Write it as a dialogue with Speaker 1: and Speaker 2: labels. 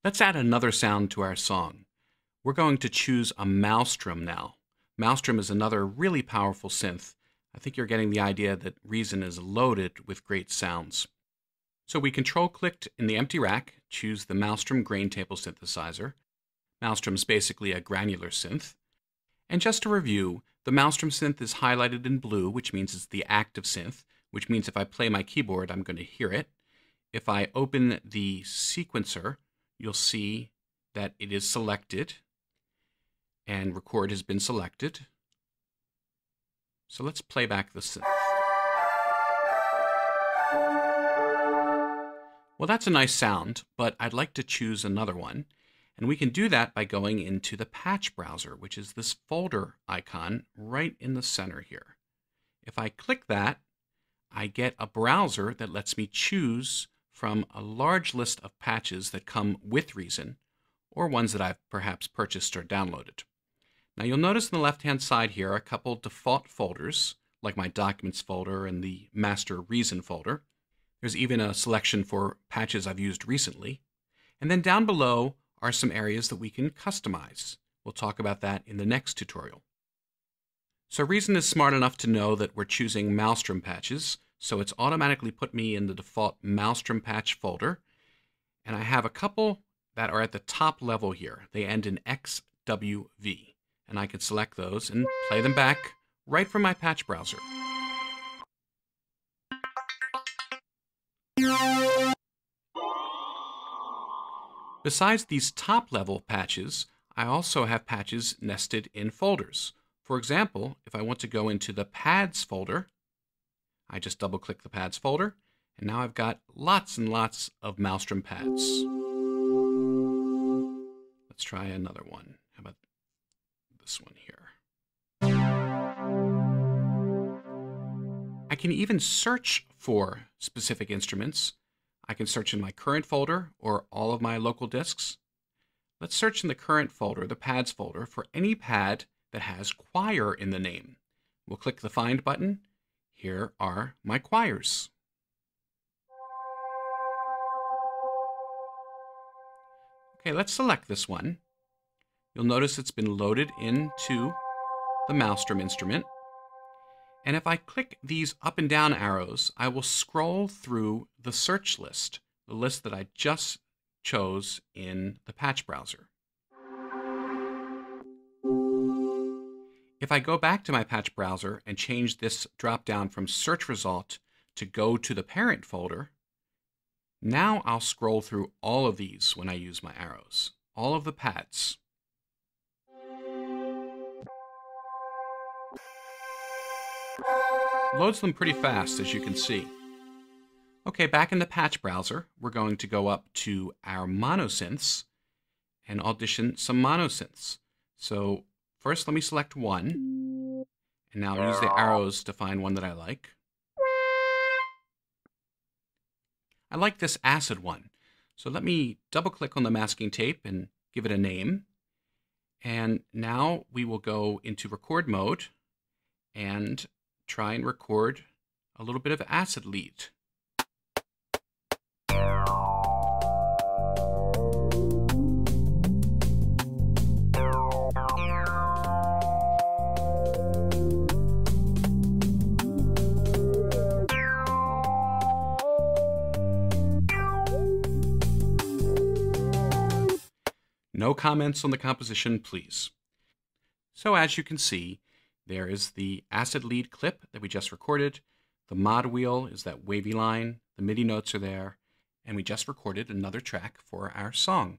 Speaker 1: Let's add another sound to our song. We're going to choose a Maelstrom now. Maelstrom is another really powerful synth. I think you're getting the idea that Reason is loaded with great sounds. So we control-clicked in the empty rack, choose the Maelstrom Grain Table Synthesizer. Maelstrom is basically a granular synth. And just to review, the Maelstrom synth is highlighted in blue, which means it's the active synth, which means if I play my keyboard, I'm going to hear it. If I open the sequencer, you'll see that it is selected and record has been selected. So let's play back the synth. Well, that's a nice sound, but I'd like to choose another one. And we can do that by going into the patch browser, which is this folder icon right in the center here. If I click that, I get a browser that lets me choose from a large list of patches that come with Reason, or ones that I've perhaps purchased or downloaded. Now you'll notice on the left-hand side here a couple default folders, like my Documents folder and the Master Reason folder. There's even a selection for patches I've used recently. And then down below are some areas that we can customize. We'll talk about that in the next tutorial. So Reason is smart enough to know that we're choosing Maelstrom patches, so it's automatically put me in the default Maelstrom patch folder. And I have a couple that are at the top level here. They end in XWV. And I can select those and play them back right from my patch browser. Besides these top-level patches, I also have patches nested in folders. For example, if I want to go into the Pads folder, I just double-click the Pads folder, and now I've got lots and lots of Maelstrom pads. Let's try another one. How about this one here? I can even search for specific instruments. I can search in my current folder or all of my local disks. Let's search in the current folder, the Pads folder, for any pad that has choir in the name. We'll click the Find button. Here are my choirs. Okay, let's select this one. You'll notice it's been loaded into the Maelstrom instrument. And if I click these up and down arrows, I will scroll through the search list, the list that I just chose in the patch browser. If I go back to my patch browser and change this drop-down from search result to go to the parent folder, now I'll scroll through all of these when I use my arrows, all of the pads. Loads them pretty fast, as you can see. Okay, back in the patch browser, we're going to go up to our monosynths and audition some monosynths. So first, let me select one, and now I'll use the arrows to find one that I like. I like this acid one, so let me double-click on the masking tape and give it a name. And now we will go into record mode and try and record a little bit of acid lead. No comments on the composition, please. So as you can see, there is the acid lead clip that we just recorded. The mod wheel is that wavy line. The MIDI notes are there. And we just recorded another track for our song.